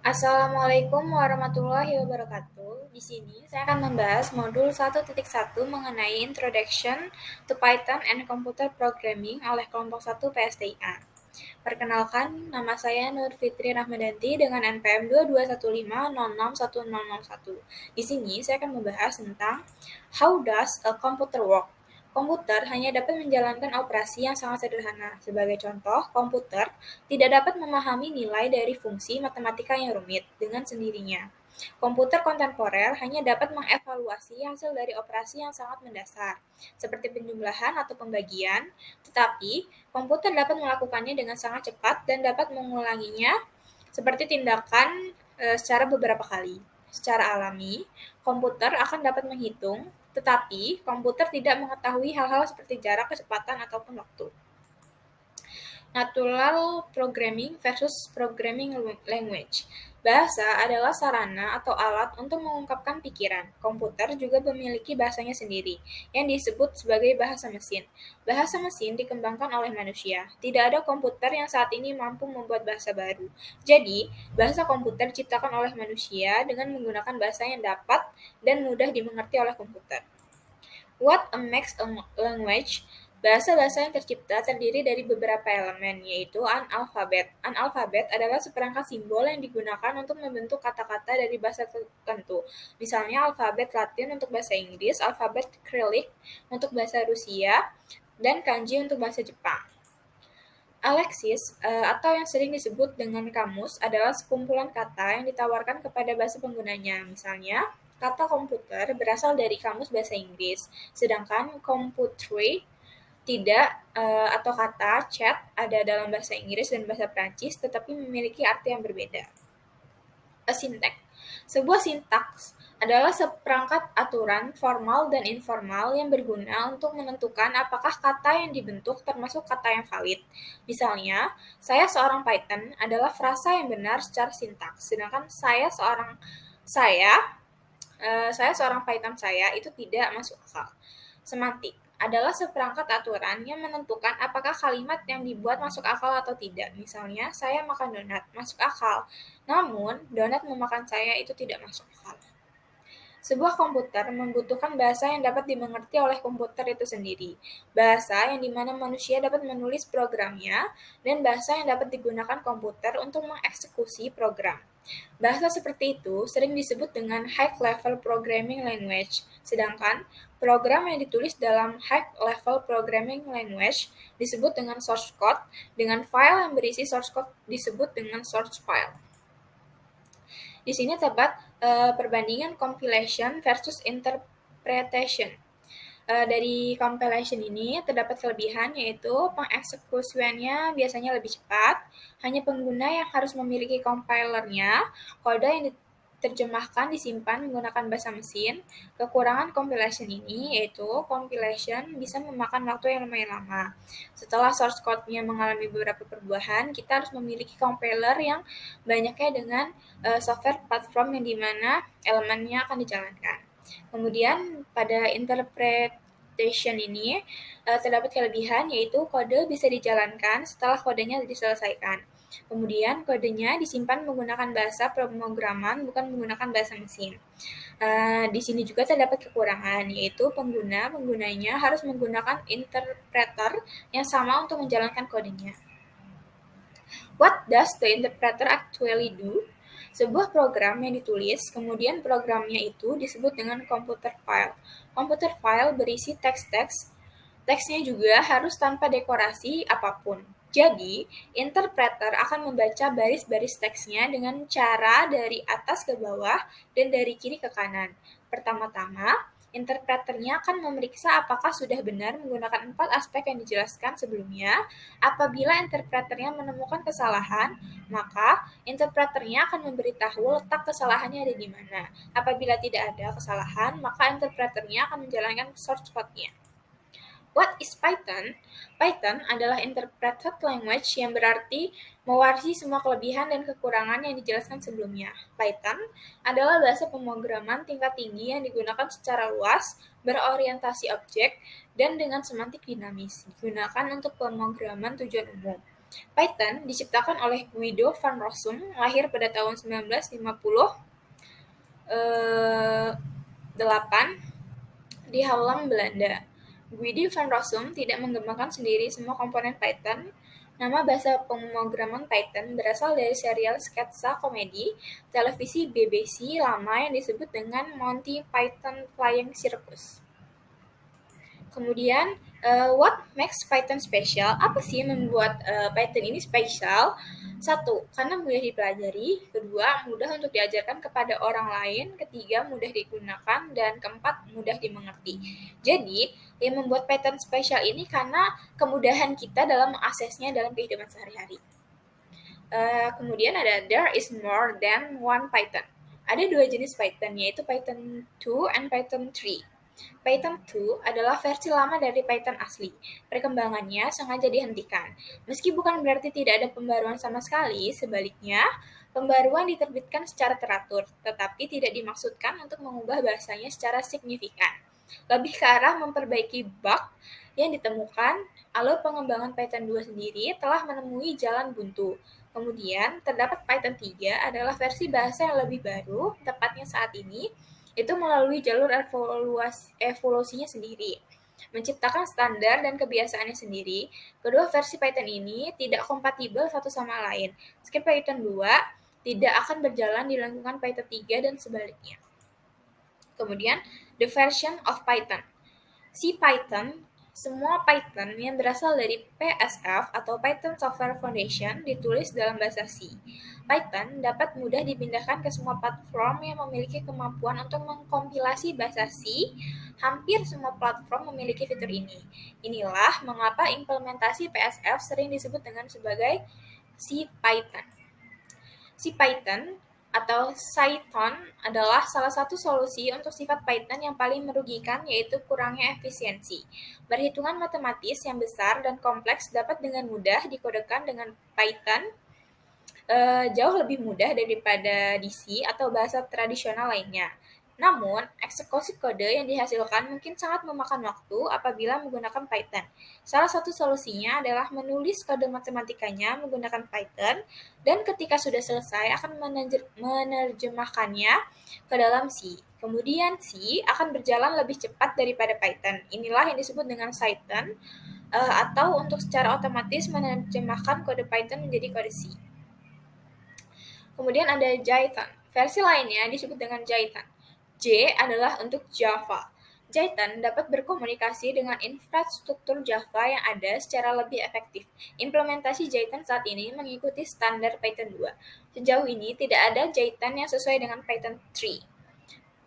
Assalamualaikum warahmatullahi wabarakatuh. Di sini saya akan membahas modul 1.1 mengenai Introduction to Python and Computer Programming oleh kelompok 1 PSTIA. Perkenalkan, nama saya Nur Fitri Rahmadanti dengan NPM 2215001001. Di sini saya akan membahas tentang How does a computer work? Komputer hanya dapat menjalankan operasi yang sangat sederhana. Sebagai contoh, komputer tidak dapat memahami nilai dari fungsi matematika yang rumit dengan sendirinya. Komputer kontemporer hanya dapat mengevaluasi hasil dari operasi yang sangat mendasar, seperti penjumlahan atau pembagian, tetapi komputer dapat melakukannya dengan sangat cepat dan dapat mengulanginya seperti tindakan secara beberapa kali. Secara alami, komputer akan dapat menghitung, tetapi komputer tidak mengetahui hal-hal seperti jarak, kecepatan, ataupun waktu. Natural Programming versus Programming Language. Bahasa adalah sarana atau alat untuk mengungkapkan pikiran. Komputer juga memiliki bahasanya sendiri, yang disebut sebagai bahasa mesin. Bahasa mesin dikembangkan oleh manusia. Tidak ada komputer yang saat ini mampu membuat bahasa baru. Jadi, bahasa komputer diciptakan oleh manusia dengan menggunakan bahasa yang dapat dan mudah dimengerti oleh komputer. What makes a language? Bahasa-bahasa yang tercipta terdiri dari beberapa elemen, yaitu an alfabet. An alfabet adalah seperangkat simbol yang digunakan untuk membentuk kata-kata dari bahasa tertentu. Misalnya alfabet Latin untuk bahasa Inggris, alfabet Cyrillic untuk bahasa Rusia, dan kanji untuk bahasa Jepang. Alexis, atau yang sering disebut dengan kamus, adalah sekumpulan kata yang ditawarkan kepada bahasa penggunanya. Misalnya, kata komputer berasal dari kamus bahasa Inggris, sedangkan computery tidak, atau kata chat ada dalam bahasa Inggris dan bahasa Prancis, tetapi memiliki arti yang berbeda. A syntax. Sebuah sintaks adalah seperangkat aturan formal dan informal yang berguna untuk menentukan apakah kata yang dibentuk termasuk kata yang valid. Misalnya, saya seorang Python adalah frasa yang benar secara sintaks, sedangkan saya seorang Python itu tidak masuk akal. Semantik adalah seperangkat aturan yang menentukan apakah kalimat yang dibuat masuk akal atau tidak. Misalnya, saya makan donat, masuk akal. Namun, donat memakan saya itu tidak masuk akal. Sebuah komputer membutuhkan bahasa yang dapat dimengerti oleh komputer itu sendiri. Bahasa yang dimana manusia dapat menulis programnya, dan bahasa yang dapat digunakan komputer untuk mengeksekusi program. Bahasa seperti itu sering disebut dengan high-level programming language, sedangkan program yang ditulis dalam high-level programming language disebut dengan source code, dengan file yang berisi source code disebut dengan source file. Di sini terdapat perbandingan compilation versus interpretation. Dari compilation ini terdapat kelebihan, yaitu pengeksekusiannya biasanya lebih cepat, hanya pengguna yang harus memiliki compilernya, kode yang diterjemahkan disimpan menggunakan bahasa mesin. Kekurangan compilation ini yaitu compilation bisa memakan waktu yang lumayan lama. Setelah source code-nya mengalami beberapa perubahan, kita harus memiliki compiler yang banyaknya dengan software platform yang dimana elemennya akan dijalankan. Kemudian pada interpretation ini terdapat kelebihan, yaitu kode bisa dijalankan setelah kodenya diselesaikan. Kemudian kodenya disimpan menggunakan bahasa pemrograman, bukan menggunakan bahasa mesin. Di sini juga terdapat kekurangan, yaitu penggunanya harus menggunakan interpreter yang sama untuk menjalankan kodenya. What does the interpreter actually do? Sebuah program yang ditulis, kemudian programnya itu disebut dengan computer file. Computer file berisi teks-teks, teksnya juga harus tanpa dekorasi apapun. Jadi, interpreter akan membaca baris-baris teksnya dengan cara dari atas ke bawah dan dari kiri ke kanan. Pertama-tama, interpreternya akan memeriksa apakah sudah benar menggunakan 4 aspek yang dijelaskan sebelumnya. Apabila interpreternya menemukan kesalahan, maka interpreternya akan memberitahu letak kesalahannya ada di mana. Apabila tidak ada kesalahan, maka interpreternya akan menjalankan source code-nya. What is Python? Python adalah interpreted language yang berarti mewarisi semua kelebihan dan kekurangan yang dijelaskan sebelumnya. Python adalah bahasa pemrograman tingkat tinggi yang digunakan secara luas, berorientasi objek, dan dengan semantik dinamis, digunakan untuk pemrograman tujuan umum. Python diciptakan oleh Guido van Rossum, lahir pada tahun 1958 di Haarlem, Belanda. Guido van Rossum tidak mengembangkan sendiri semua komponen Python. Nama bahasa pemrograman Python berasal dari serial sketsa komedi televisi BBC lama yang disebut dengan Monty Python Flying Circus. Kemudian, what makes Python special? Apa sih yang membuat Python ini spesial? Satu, karena mudah dipelajari. Kedua, mudah untuk diajarkan kepada orang lain. Ketiga, mudah digunakan. Dan keempat, mudah dimengerti. Jadi, yang membuat Python spesial ini karena kemudahan kita dalam mengaksesnya dalam kehidupan sehari-hari. Kemudian ada there is more than one Python. Ada dua jenis Python, yaitu Python 2 and Python 3. Python 2 adalah versi lama dari Python asli. Perkembangannya sengaja dihentikan. Meski bukan berarti tidak ada pembaruan sama sekali, sebaliknya, pembaruan diterbitkan secara teratur, tetapi tidak dimaksudkan untuk mengubah bahasanya secara signifikan. Lebih ke arah memperbaiki bug yang ditemukan, alur pengembangan Python 2 sendiri telah menemui jalan buntu. Kemudian, terdapat Python 3 adalah versi bahasa yang lebih baru, tepatnya saat ini, itu melalui jalur evolusinya sendiri, menciptakan standar dan kebiasaannya sendiri. Kedua versi Python ini tidak kompatibel satu sama lain. Script Python 2 tidak akan berjalan di lingkungan Python 3 dan sebaliknya. Kemudian, the version of Python. CPython, semua Python yang berasal dari PSF atau Python Software Foundation ditulis dalam bahasa C. Python dapat mudah dipindahkan ke semua platform yang memiliki kemampuan untuk mengkompilasi bahasa C. Hampir semua platform memiliki fitur ini. Inilah mengapa implementasi PSF sering disebut dengan sebagai CPython. CPython atau Python adalah salah satu solusi untuk sifat Python yang paling merugikan, yaitu kurangnya efisiensi. Perhitungan matematis yang besar dan kompleks dapat dengan mudah dikodekan dengan Python, jauh lebih mudah daripada DC atau bahasa tradisional lainnya. Namun, eksekusi kode yang dihasilkan mungkin sangat memakan waktu apabila menggunakan Python. Salah satu solusinya adalah menulis kode matematikanya menggunakan Python, dan ketika sudah selesai akan menerjemahkannya ke dalam C. Kemudian C akan berjalan lebih cepat daripada Python. Inilah yang disebut dengan Python, atau untuk secara otomatis menerjemahkan kode Python menjadi kode C. Kemudian ada Jython. Versi lainnya disebut dengan Jython. J adalah untuk Java. Jython dapat berkomunikasi dengan infrastruktur Java yang ada secara lebih efektif. Implementasi Jython saat ini mengikuti standar Python 2. Sejauh ini tidak ada Jython yang sesuai dengan Python 3.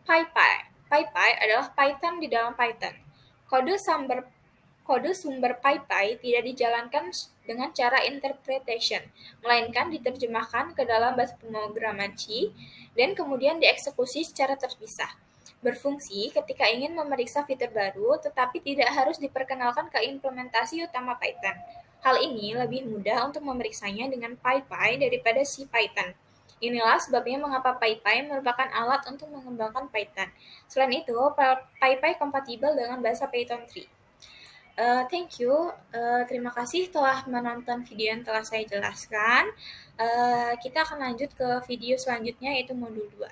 PyPy. PyPy adalah Python di dalam Python. Kode sumber PyPy tidak dijalankan dengan cara interpretation, melainkan diterjemahkan ke dalam bahasa pemrograman C dan kemudian dieksekusi secara terpisah. Berfungsi ketika ingin memeriksa fitur baru, tetapi tidak harus diperkenalkan ke implementasi utama Python. Hal ini lebih mudah untuk memeriksanya dengan PyPy daripada CPython. Inilah sebabnya mengapa PyPy merupakan alat untuk mengembangkan Python. Selain itu, PyPy kompatibel dengan bahasa Python 3. Thank you. Terima kasih telah menonton video yang telah saya jelaskan. Kita akan lanjut ke video selanjutnya, yaitu modul 2.